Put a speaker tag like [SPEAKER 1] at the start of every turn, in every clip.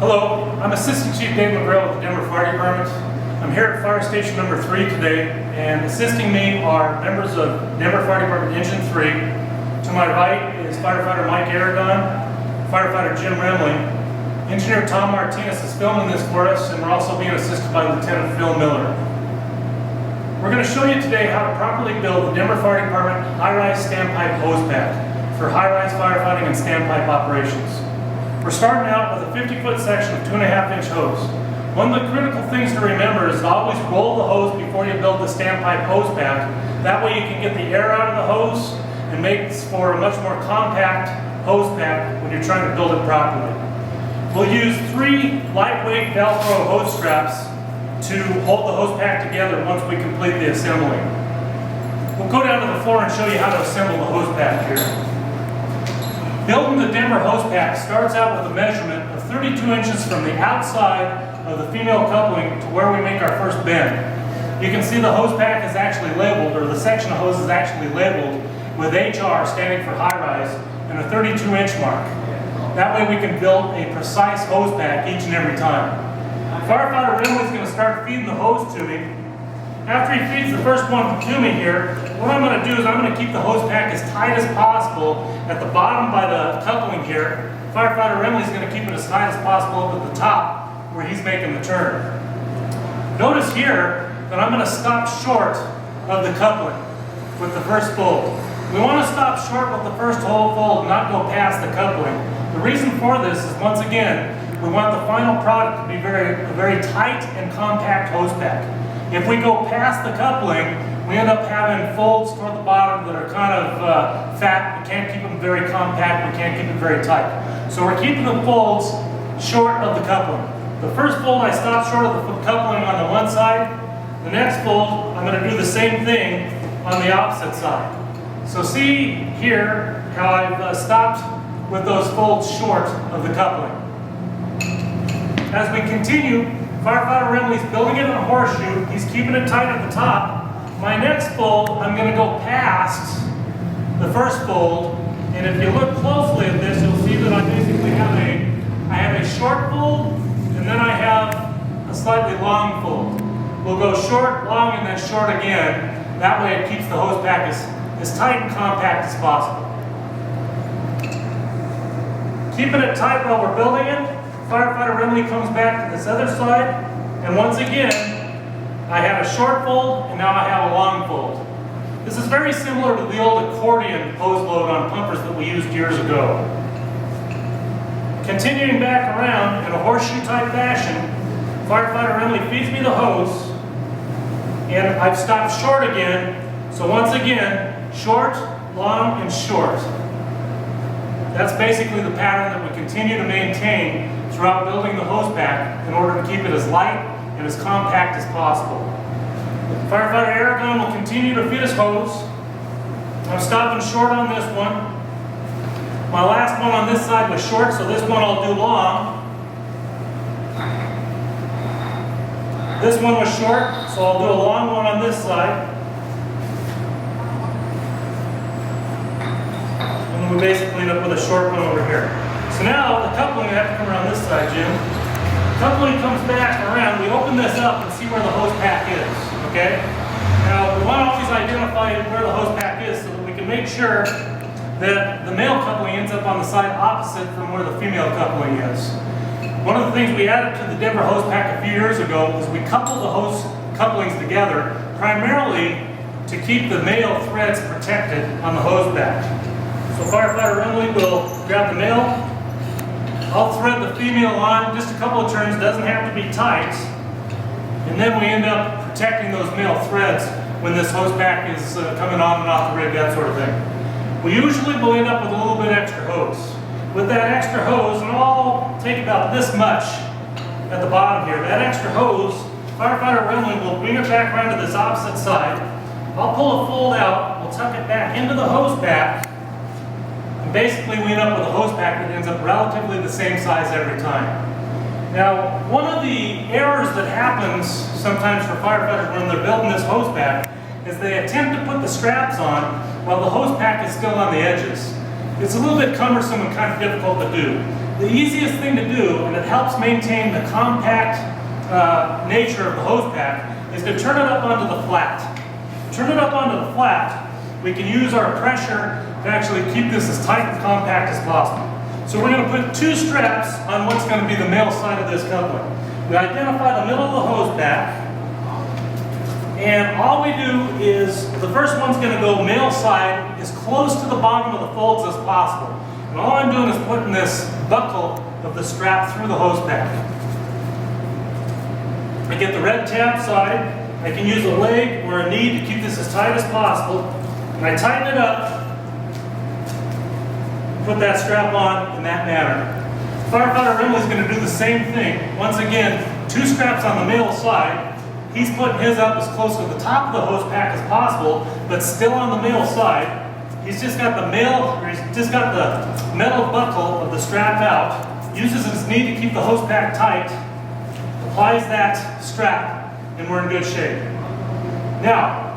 [SPEAKER 1] Hello, I'm Assistant Chief Dave McGrail with the Denver Fire Department. I'm here at Fire Station number 3 today, and assisting me are members of Denver Fire Department Engine 3. To my right is Firefighter Mike Aragon, Firefighter Jim Remley. Engineer Tom Martinez is filming this for us, and we're also being assisted by Lieutenant Phil Miller. We're going to show you today how to properly build the Denver Fire Department high-rise standpipe Hosepack for high-rise firefighting and standpipe operations. We're starting out with a 50-foot section of 2.5-inch hose. One of the critical things to remember is to always roll the hose before you build the standpipe Hosepack. That way you can get the air out of the hose and make for a much more compact Hosepack when you're trying to build it properly. We'll use 3 lightweight Velcro hose straps to hold the Hosepack together once we complete the assembly. We'll go down to the floor and show you how to assemble the Hosepack here. Building the Denver Hosepack starts out with a measurement of 32 inches from the outside of the female coupling to where we make our first bend. You can see the Hosepack is actually labeled, or the section of hose is actually labeled with HR standing for high-rise and a 32-inch mark. That way we can build a precise Hosepack each and every time. Firefighter Remley's going to start feeding the hose to me. After he feeds the first one to me here, what I'm going to do is I'm going to keep the Hosepack as tight as possible at the bottom by the coupling here. Firefighter Remley's going to keep it as tight as possible up at the top where he's making the turn. Notice here that I'm going to stop short of the coupling with the first fold. We want to stop short with the first whole fold and not go past the coupling. The reason for this is, once again, we want the final product to be a very tight and compact Hosepack. If we go past the coupling, we end up having folds toward the bottom that are kind of fat. We can't keep them very compact, we can't keep it very tight. So we're keeping the folds short of the coupling. The first fold I stop short of the coupling on the one side. The next fold, I'm going to do the same thing on the opposite side. So see here how I've stopped with those folds short of the coupling. As we continue, Firefighter Remley's building it in a horseshoe. He's keeping it tight at the top. My next fold, I'm going to go past the first fold. And if you look closely at this, you'll see that I basically have a short fold, and then I have a slightly long fold. We'll go short, long, and then short again. That way it keeps the Hosepack as tight and compact as possible. Keeping it tight while we're building it, Firefighter Remley comes back to this other side, and once again, I have a short fold, and now I have a long fold. This is very similar to the old accordion hose load on pumpers that we used years ago. Continuing back around in a horseshoe-type fashion, Firefighter Remley feeds me the hose, and I've stopped short again, so once again, short, long, and short. That's basically the pattern that we continue to maintain throughout building the Hosepack in order to keep it as light and as compact as possible. Firefighter Aragon will continue to feed his hose. I'm stopping short on this one. My last one on this side was short, so this one I'll do long. This one was short, so I'll do a long one on this side. And we basically end up with a short one over here. So now the coupling, I have to come around this side, Jim. Coupling comes back around, we open this up and see where the Hosepack is, okay? Now, we want to always identify where the Hosepack is so that we can make sure that the male coupling ends up on the side opposite from where the female coupling is. One of the things we added to the Denver Hosepack a few years ago was we coupled the hose couplings together primarily to keep the male threads protected on the Hosepack. So Firefighter Remley will grab the male. I'll thread the female on just a couple of turns, doesn't have to be tight. And then we end up protecting those male threads when this Hosepack is coming on and off the rig, that sort of thing. We usually will end up with a little bit extra hose. With that extra hose, and I'll take about this much at the bottom here, that extra hose, Firefighter Remley will bring it back around to this opposite side. I'll pull a fold out, we'll tuck it back into the Hosepack. Basically, we end up with a Hosepack that ends up relatively the same size every time. Now, one of the errors that happens sometimes for firefighters when they're building this Hosepack is they attempt to put the straps on while the Hosepack is still on the edges. It's a little bit cumbersome and kind of difficult to do. The easiest thing to do, and it helps maintain the compact nature of the hose pack, is to turn it up onto the flat. Turn it up onto the flat, we can use our pressure to actually keep this as tight and compact as possible. So we're going to put two straps on what's going to be the male side of this coupling. We identify the middle of the hose pack, and all we do is, the first one's going to go male side as close to the bottom of the folds as possible. And all I'm doing is putting this buckle of the strap through the hose pack. I get the red tab side. I can use a leg or a knee to keep this as tight as possible. And I tighten it up, put that strap on in that manner. Firefighter Rimley's going to do the same thing. Once again, two straps on the male side. He's putting his up as close to the top of the hose pack as possible, but still on the male side. He's just got the metal buckle of the strap out, uses his knee to keep the hose pack tight, applies that strap, and we're in good shape. Now,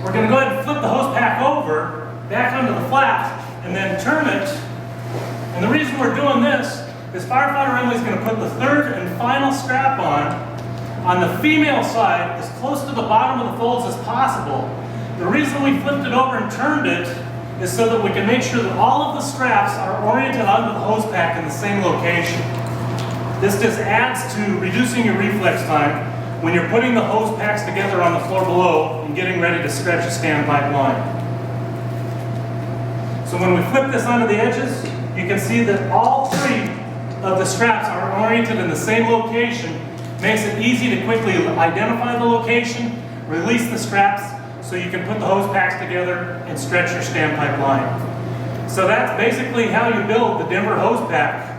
[SPEAKER 1] we're going to go ahead and flip the hose pack over, back onto the flat, and then turn it. And the reason we're doing this is Firefighter Rimley's going to put the third and final strap on the female side as close to the bottom of the folds as possible. The reason we flipped it over and turned it is so that we can make sure that all of the straps are oriented onto the hose pack in the same location. This just adds to reducing your reflex time when you're putting the hose packs together on the floor below and getting ready to stretch a standpipe line. So when we flip this onto the edges, you can see that all three of the straps are oriented in the same location. Makes it easy to quickly identify the location, release the straps, so you can put the hose packs together and stretch your standpipe line. So that's basically how you build the Denver hose pack.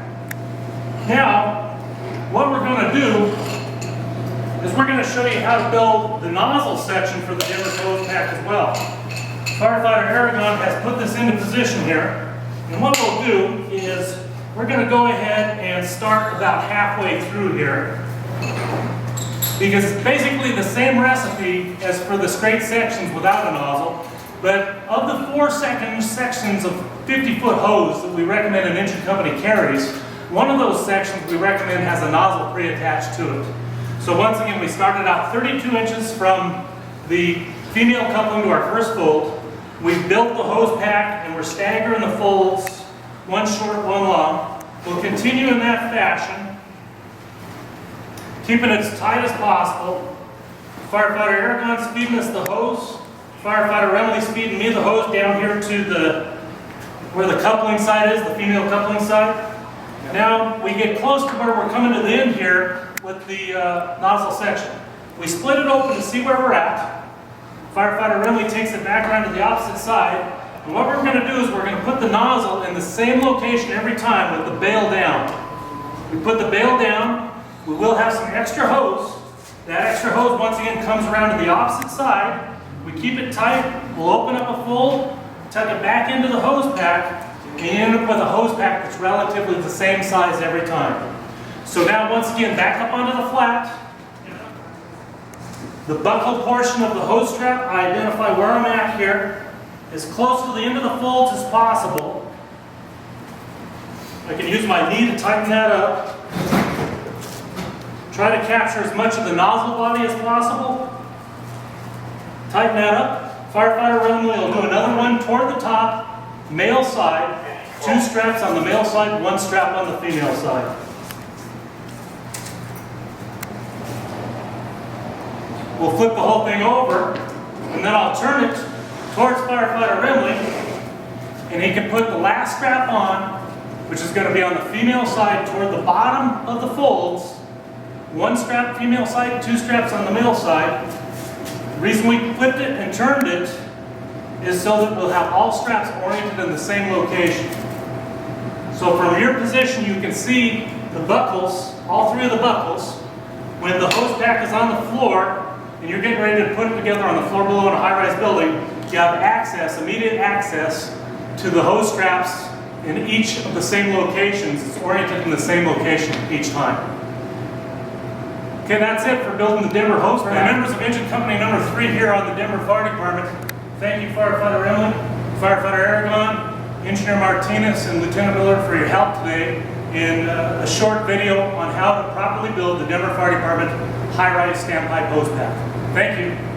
[SPEAKER 1] Now, what we're going to do is we're going to show you how to build the nozzle section for the Denver hose pack as well. Firefighter Aragon has put this into position here, and what we'll do is we're going to go ahead and start about halfway through here, because it's basically the same recipe as for the straight sections without a nozzle, but of the 4 sections of 50-foot hose that we recommend an engine company carries, one of those sections we recommend has a nozzle pre-attached to it. So once again, we started out 32 inches from the female coupling to our first fold. We built the hose pack and we're staggering the folds, one short, one long. We'll continue in that fashion, keeping it as tight as possible. Firefighter Aragon's feeding us the hose. Firefighter Remley's feeding me the hose down here to where the coupling side is, the female coupling side. Now we get close to where we're coming to the end here with the nozzle section. We split it open to see where we're at. Firefighter Remley takes it back around to the opposite side. And what we're going to do is we're going to put the nozzle in the same location every time with the bail down. We put the bail down. We will have some extra hose. That extra hose once again comes around to the opposite side. We keep it tight. We'll open up a fold, tuck it back into the hose pack, and you end up with a hose pack that's relatively the same size every time. So now once again, back up onto the flat. The buckle portion of the hose strap, I identify where I'm at here, as close to the end of the folds as possible. I can use my knee to tighten that up. Try to capture as much of the nozzle body as possible. Tighten that up. Firefighter Remley will do another one toward the top, male side. 2 straps on the male side, 1 strap on the female side. We'll flip the whole thing over, and then I'll turn it towards Firefighter Remley, and he can put the last strap on, which is going to be on the female side toward the bottom of the folds. 1 strap female side, 2 straps on the male side. The reason we flipped it and turned it is so that we'll have all straps oriented in the same location. So from your position you can see the buckles, all 3 of the buckles. When the hose pack is on the floor and you're getting ready to put it together on the floor below in a high-rise building, you have access, immediate access to the hose straps in each of the same locations. It's oriented in the same location each time. Okay, that's it for building the Denver hose pack. Members of engine company number 3 here on the Denver Fire Department. Thank you, Firefighter Remley, Firefighter Aragon, Engineer Martinez, and Lieutenant Miller for your help today. in a short video on how to properly build the Denver Fire Department high-rise standpipe hose pack. Thank you.